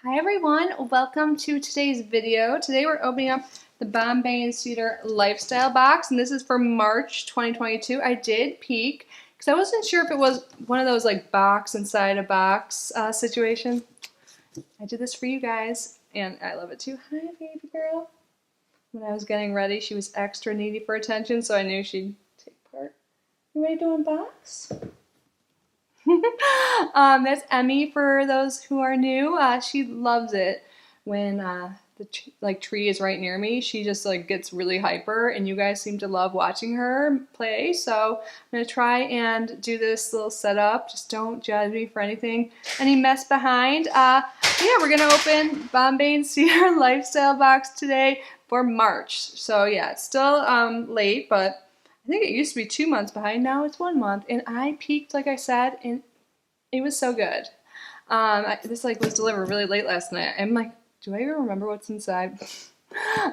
Hi everyone, welcome to today's video. Today we're opening up the Bombay Cedar Lifestyle box, and this is for March 2022. I did peek because I wasn't sure if it was one of those like box inside a box situation. I did this for you guys and I love it too. Hi baby girl. When I was getting ready, she was extra needy for attention, so I knew she'd take part. You ready to unbox? That's Emmy for those who are new. She loves it when the tree is right near me. She just like gets really hyper, and you guys seem to love watching her play. So I'm gonna try and do this little setup. Just don't judge me for any mess behind. Yeah, we're gonna open Bombay Cedar Lifestyle box today for March. So yeah, it's still late, but I think it used to be 2 months behind. Now it's 1 month, and I peeked, like I said, and it was so good. This was delivered really late last night. I'm like, do I even remember what's inside?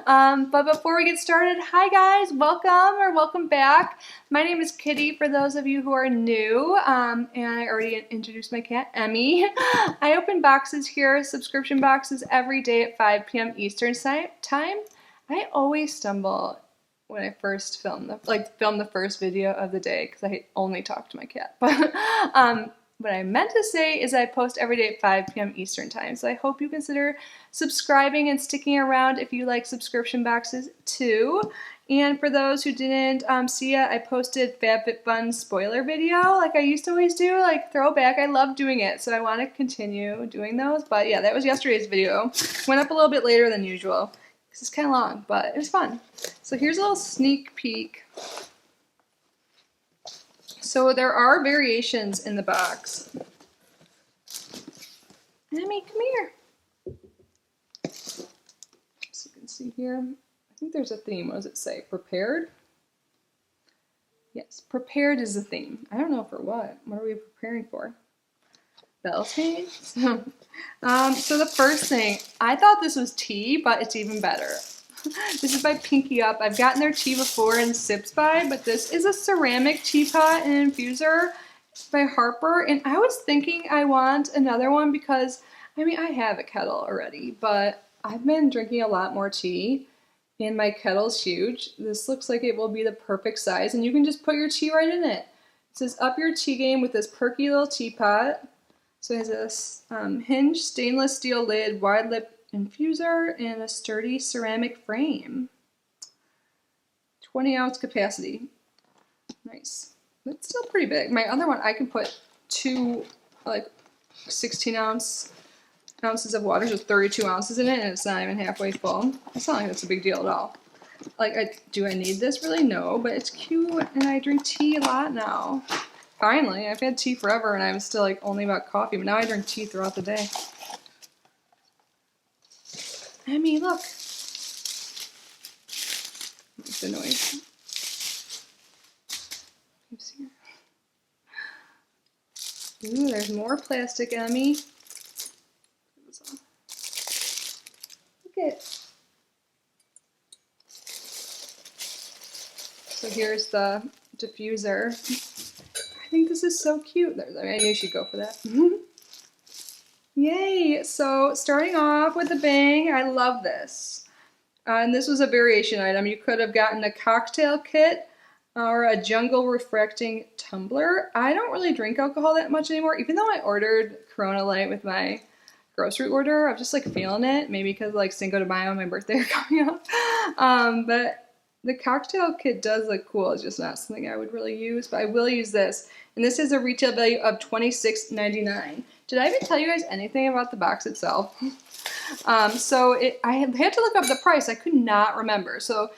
But before we get started, hi guys, welcome back. My name is Kitty for those of you who are new, and I already introduced my cat, Emmy. I open boxes here, subscription boxes, every day at 5 p.m. Eastern time. I always stumble when I first film the first video of the day because I only talk to my cat. But what I meant to say is I post every day at 5 p.m. Eastern time. So I hope you consider subscribing and sticking around if you like subscription boxes too. And for those who didn't see it, I posted FabFitFun spoiler video like I used to always do, like throwback. I love doing it, so I want to continue doing those. But yeah, that was yesterday's video. Went up a little bit later than usual. This is kind of long, but it was fun. So here's a little sneak peek. So there are variations in the box. Emmy, come here. So you can see here, I think there's a theme. What does it say? Prepared? Yes, prepared is the theme. I don't know for what. What are we preparing for? Bells hanging? So the first thing, I thought this was tea, but it's even better. This is by Pinky Up. I've gotten their tea before in Sips by, but this is a ceramic teapot and infuser by Harper. And I was thinking I want another one because, I mean, I have a kettle already, but I've been drinking a lot more tea and my kettle's huge. This looks like it will be the perfect size, and you can just put your tea right in it. It says up your tea game with this perky little teapot. So it has this hinged stainless steel lid, wide lip infuser, and a sturdy ceramic frame. 20-ounce capacity. Nice. That's still pretty big. My other one, I can put two 16 ounces of water, so 32 ounces in it, and it's not even halfway full. It's not like that's a big deal at all. Do I need this? Really? No, but it's cute, and I drink tea a lot now. Finally, I've had tea forever, and I'm still only about coffee, but now I drink tea throughout the day. Emmy, look. Make the noise. Ooh, there's more plastic, Emmy. Look at. So here's the diffuser. I think this is so cute. I knew she'd go for that. Yay! So starting off with a bang, I love this. And this was a variation item. You could have gotten a cocktail kit or a jungle refracting tumbler. I don't really drink alcohol that much anymore, even though I ordered Corona Light with my grocery order. I'm just feeling it, maybe because Cinco de Mayo, my birthday, are coming up. But the cocktail kit does look cool. It's just not something I would really use, but I will use this. And this is a retail value of $26.99. Did I even tell you guys anything about the box itself? I had to look up the price. I could not remember. So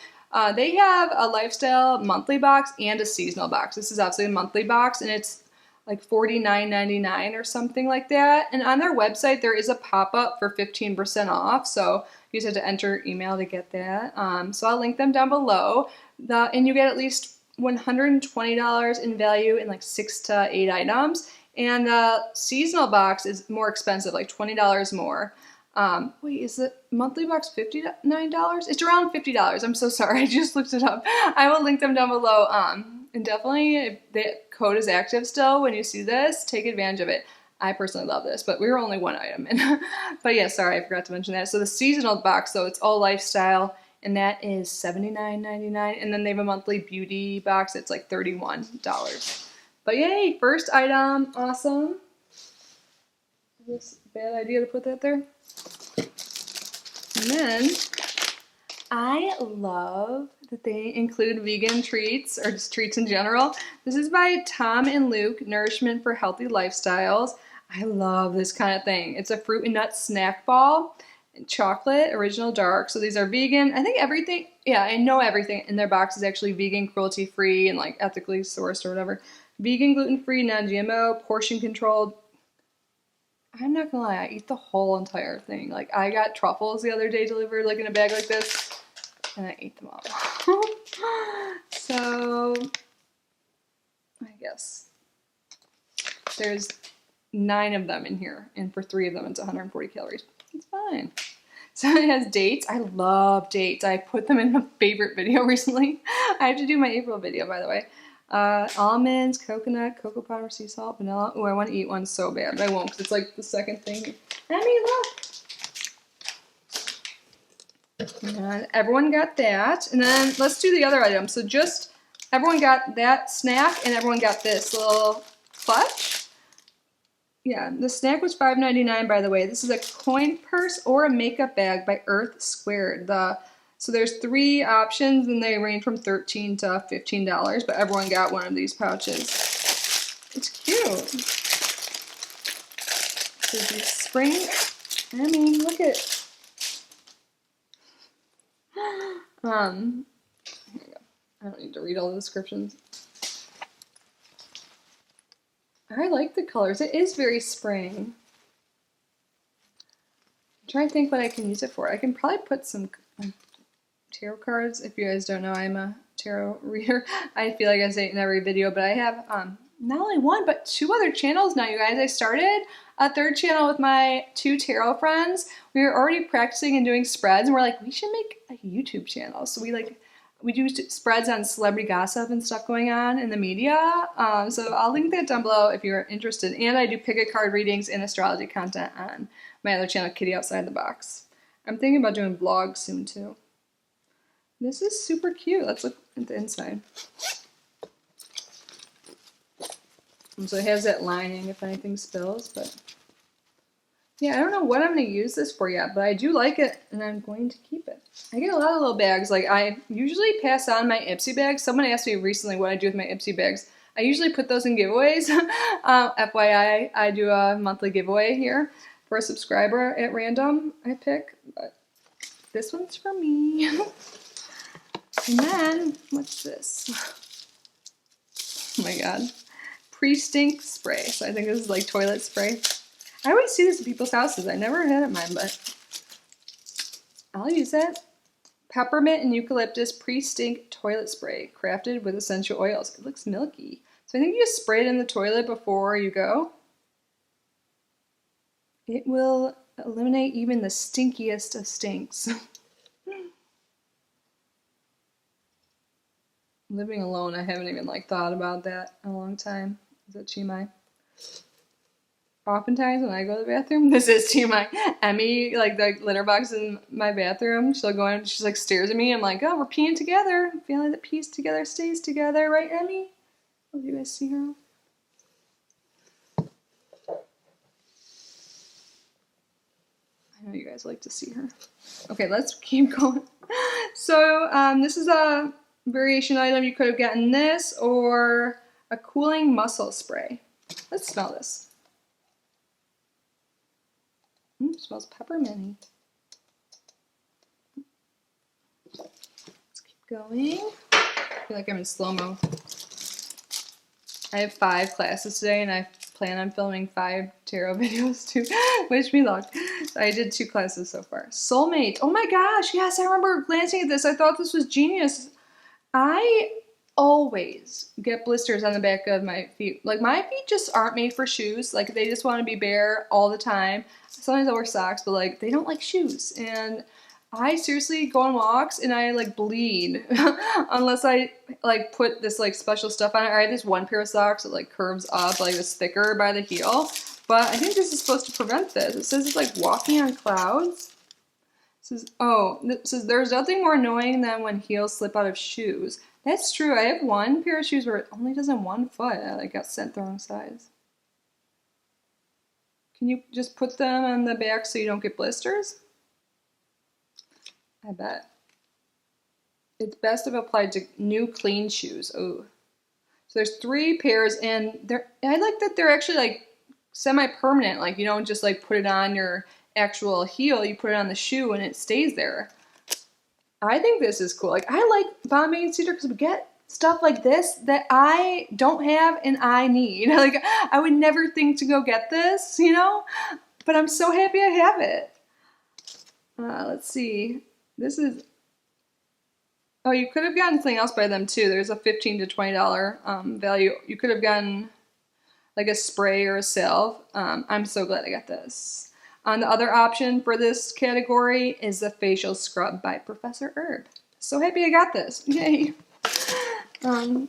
they have a lifestyle monthly box and a seasonal box. This is obviously a monthly box, and it's $49.99 or something like that. And on their website, there is a pop-up for 15% off. So you just have to enter email to get that. So I'll link them down below. And you get at least $120 in value in 6 to 8 items. And the seasonal box is more expensive, $20 more. Wait, is the monthly box $59? It's around $50. I'm so sorry, I just looked it up. I will link them down below. And definitely, if the code is active still, when you see this, take advantage of it. I personally love this, but we were only one item in. But yeah, sorry, I forgot to mention that. So the seasonal box, though, it's all lifestyle, and that is $79.99. And then they have a monthly beauty box. It's like $31. But yay, first item, awesome. Is this a bad idea to put that there? And then I love that they include vegan treats, or just treats in general. This is by Tom and Luke, Nourishment for Healthy Lifestyles. I love this kind of thing. It's a fruit and nut snack ball, and chocolate, original dark. So these are vegan. I think everything, yeah, I know everything in their box is actually vegan, cruelty-free, and like ethically sourced or whatever. Vegan, gluten-free, non-GMO, portion controlled. I'm not gonna lie, I eat the whole entire thing. Like, I got truffles the other day delivered like in a bag like this, and I ate them all. So, I guess there's 9 of them in here, and for 3 of them it's 140 calories. It's fine. So it has dates. I love dates. I put them in my favorite video recently. I have to do my April video, by the way. Almonds, coconut, cocoa powder, sea salt, vanilla. Oh, I want to eat one so bad, but I won't because it's like the second thing. I mean, look. And everyone got that. And then let's do the other items. So just everyone got that snack and everyone got this little clutch. Yeah, the snack was $5.99, by the way. This is a coin purse or a makeup bag by Earth Squared. So there's 3 options, and they range from $13 to $15, but everyone got one of these pouches. It's cute. There's these spring. I mean, look at. Here we go. I don't need to read all the descriptions. I like the colors. It is very spring. I'm trying to think what I can use it for. I can probably put some tarot cards. If you guys don't know, I'm a tarot reader. I feel like I say it in every video, but I have not only 1, but 2 other channels now, you guys. I started a 3rd channel with my 2 tarot friends. We were already practicing and doing spreads, and we're like, we should make a YouTube channel. So we do spreads on celebrity gossip and stuff going on in the media. So I'll link that down below if you're interested. And I do pick-a card readings and astrology content on my other channel, Kitty Outside the Box. I'm thinking about doing vlogs soon too. This is super cute. Let's look at the inside. And so it has that lining if anything spills, but yeah, I don't know what I'm going to use this for yet, but I do like it, and I'm going to keep it. I get a lot of little bags. Like, I usually pass on my Ipsy bags. Someone asked me recently what I do with my Ipsy bags. I usually put those in giveaways. FYI, I do a monthly giveaway here for a subscriber at random. I pick, but this one's for me. And then, what's this? Oh my god. PreStink spray. So I think this is like toilet spray. I always see this at people's houses. I never had it in mine, but I'll use it. Peppermint and eucalyptus PreStink toilet spray, crafted with essential oils. It looks milky. So I think you just spray it in the toilet before you go. It will eliminate even the stinkiest of stinks. Living alone, I haven't even thought about that in a long time. Is that TMI? Oftentimes when I go to the bathroom, this is TMI. Emmy, the litter box in my bathroom, she'll go in, she's stares at me. I'm like, oh, we're peeing together. Feeling that pees together stays together, right, Emmy? Oh, do you guys see her? I know you guys like to see her. Okay, let's keep going. So this is a variation item. You could have gotten this or a cooling muscle spray. Let's smell this. Smells pepperminty. Let's keep going. I feel like I'm in slow-mo. I have 5 classes today, and I plan on filming 5 tarot videos too. Wish me luck. I did 2 classes so far. Soulmate. Oh my gosh, yes, I remember glancing at this. I thought this was genius. I always get blisters on the back of my feet. My feet just aren't made for shoes. They just want to be bare all the time. Sometimes I wear socks, but they don't like shoes. And I seriously go on walks and I bleed unless I put this special stuff on it. Or I have this one pair of socks that curves up, it's thicker by the heel. but I think this is supposed to prevent this. It says it's like walking on clouds. It says, oh, it says there's nothing more annoying than when heels slip out of shoes. That's true. I have one pair of shoes where it only does on one foot. I got sent the wrong size. Can you just put them on the back so you don't get blisters? I bet. It's best if applied to new clean shoes. Oh. So there's 3 pairs, and I like that they're actually like semi-permanent. Like you don't just like put it on your actual heel, you put it on the shoe and it stays there. I think this is cool. Like I like Bombay and Cedar because we get stuff like this that I don't have and I need. Like I would never think to go get this, you know? But I'm so happy I have it. Let's see. This is, oh, you could have gotten something else by them too. There's a $15 to $20 value. You could have gotten like a spray or a salve. I'm so glad I got this. The other option for this category is the facial scrub by Professor Herb. So happy I got this. Yay. Oh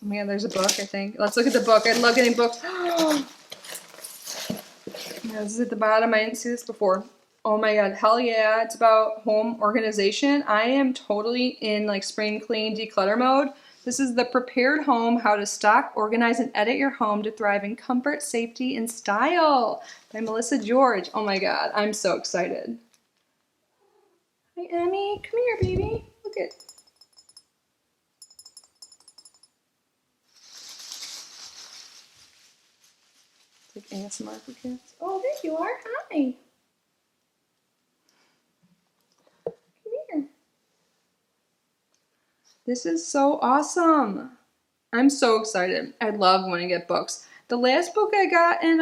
man, there's a book, I think. Let's look at the book. I love getting books. Yeah, this is at the bottom. I didn't see this before. Oh my god, hell yeah. It's about home organization. I am totally in like spring clean declutter mode. This is the Prepared Home, How to Stock, Organize, and Edit Your Home to Thrive in Comfort, Safety, and Style by Melissa George. Oh my god, I'm so excited. Hi, Emmy. Come here, baby. Look at. It's like ASMR for kids. Oh, there you are. Hi. This is so awesome. I'm so excited. I love when I get books. The last book I got in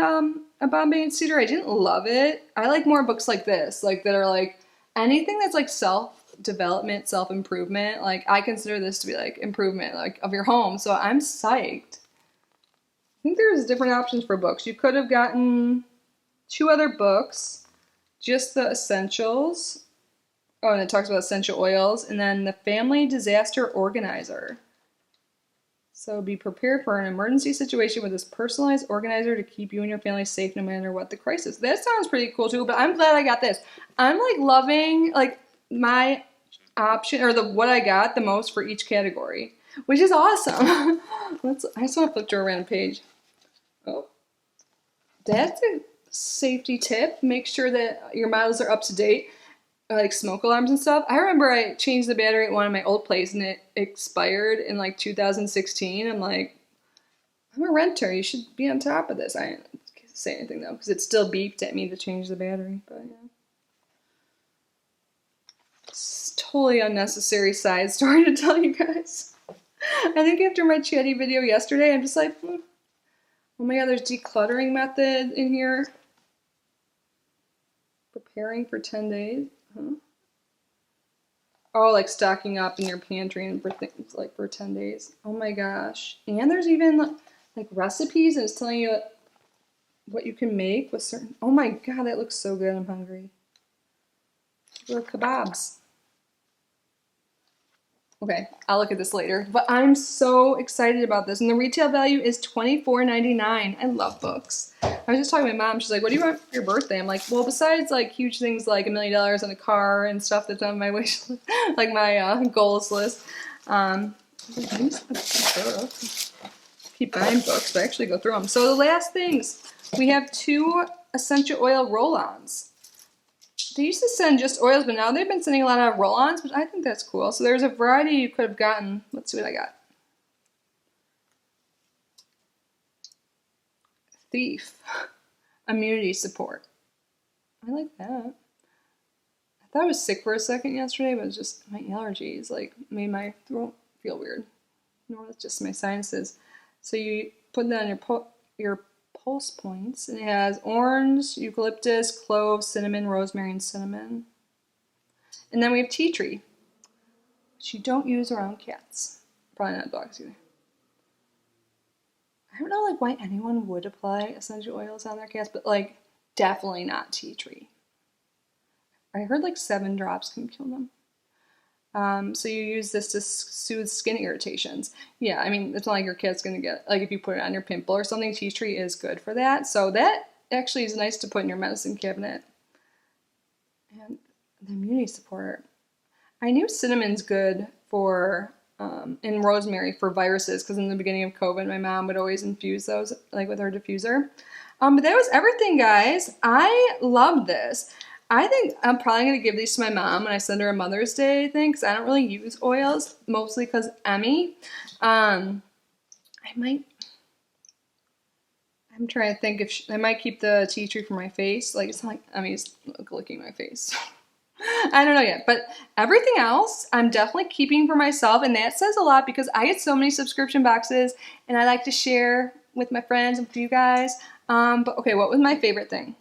a Bombay and Cedar, I didn't love it. I like more books like this, like that are like anything that's like self-development, self-improvement. Like I consider this to be like improvement like of your home. So I'm psyched. I think there's different options for books. You could have gotten 2 other books, just the essentials. Oh, and it talks about essential oils, and then the Family Disaster Organizer. So be prepared for an emergency situation with this personalized organizer to keep you and your family safe no matter what the crisis. That sounds pretty cool too, but I'm glad I got this. I'm like loving like my option or what I got the most for each category, which is awesome. I just want to flip to a random page. Oh, that's a safety tip. Make sure that your models are up to date. Like smoke alarms and stuff. I remember I changed the battery at one of my old places and it expired in like 2016. I'm like, I'm a renter. You should be on top of this. I didn't say anything though because it still beeped at me to change the battery. But yeah, it's totally unnecessary side story to tell you guys. I think after my chatty video yesterday, I'm just like, oh my god, there's decluttering method in here. Preparing for 10 days. Huh? Oh, like stocking up in your pantry and for things like for 10 days. Oh my gosh. And there's even like recipes and it's telling you what you can make with certain. Oh my god, that looks so good. I'm hungry. Little kebabs. Okay, I'll look at this later. But I'm so excited about this. And the retail value is $24.99. I love books. I was just talking to my mom. She's like, what do you want for your birthday? I'm like, well, besides like huge things like $1 million on a car and stuff that's on my wish list, like my goals list. Keep buying books, but actually go through them. So the last things, we have 2 essential oil roll-ons. They used to send just oils, but now they've been sending a lot of roll-ons, which I think that's cool. So there's a variety you could have gotten. Let's see what I got. Thief. Immunity support. I like that. I thought I was sick for a second yesterday, but it was just my allergies. Like, made my throat feel weird. No, it's just my sinuses. So you put that on your pulse points, and it has orange, eucalyptus, clove, cinnamon, rosemary, and cinnamon. And then we have tea tree, which you don't use around cats. Probably not dogs either. I don't know like why anyone would apply essential oils on their cats, but like definitely not tea tree. I heard like 7 drops can kill them. So you use this to soothe skin irritations. Yeah, I mean, it's not like your kid's gonna get, like if you put it on your pimple or something, tea tree is good for that. So that actually is nice to put in your medicine cabinet. And the immunity support. I knew cinnamon's good for, and rosemary for viruses, because in the beginning of COVID, my mom would always infuse those, like with her diffuser. But that was everything, guys. I love this. I think I'm probably going to give these to my mom when I send her a Mother's Day thing, because I don't really use oils, mostly because Emmy. I'm trying to think if I might keep the tea tree for my face. Like, it's not like Emmy's licking my face. I don't know yet, but everything else I'm definitely keeping for myself, and that says a lot because I get so many subscription boxes, and I like to share with my friends and with you guys. But okay, what was my favorite thing?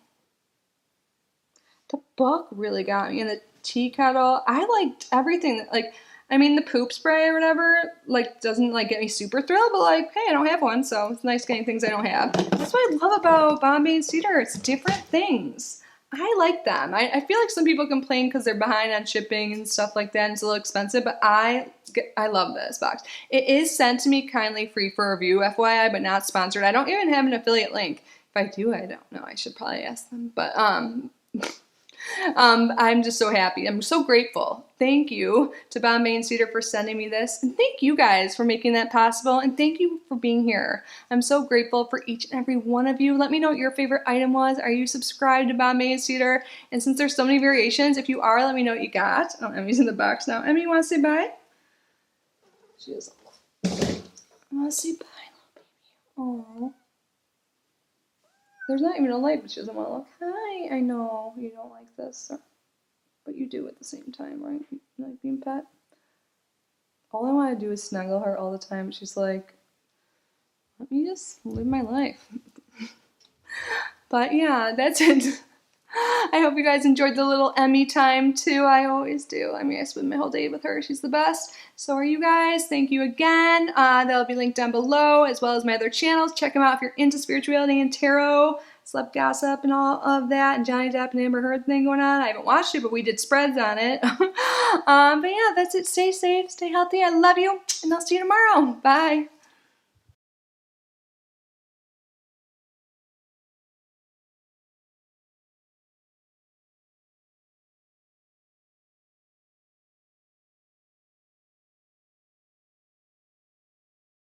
The book really got me, and the tea kettle. I liked everything. Like, I mean, the poop spray or whatever, like, doesn't like get me super thrilled, but like, hey, I don't have one, so it's nice getting things I don't have. That's what I love about Bombay Cedar. It's different things. I like them. I feel like some people complain because they're behind on shipping and stuff like that, and it's a little expensive, but I love this box. It is sent to me kindly free for review, FYI, but not sponsored. I don't even have an affiliate link. If I do, I don't know. I should probably ask them, but I'm just so happy. I'm so grateful. Thank you to Bombay and Cedar for sending me this. And thank you guys for making that possible. And thank you for being here. I'm so grateful for each and every one of you. Let me know what your favorite item was. Are you subscribed to Bombay and Cedar? And since there's so many variations, if you are, let me know what you got. Oh, Emmy's in the box now. Emmy, you want to say bye? She is. I want to say bye, little baby. Aww. There's not even a light, but she doesn't want to look. Hi, I know you don't like this, but you do at the same time, right? You like being pet? All I want to do is snuggle her all the time. She's like, let me just live my life. But yeah, that's it. I hope you guys enjoyed the little Emmy time too. I always do. I mean, I spend my whole day with her. She's the best. So are you guys. Thank you again. They'll be linked down below, as well as my other channels. Check them out if you're into spirituality and tarot, celeb gossip, and all of that, and Johnny Depp and Amber Heard thing going on. I haven't watched it, but we did spreads on it. But yeah, that's it. Stay safe, stay healthy. I love you, and I'll see you tomorrow. Bye.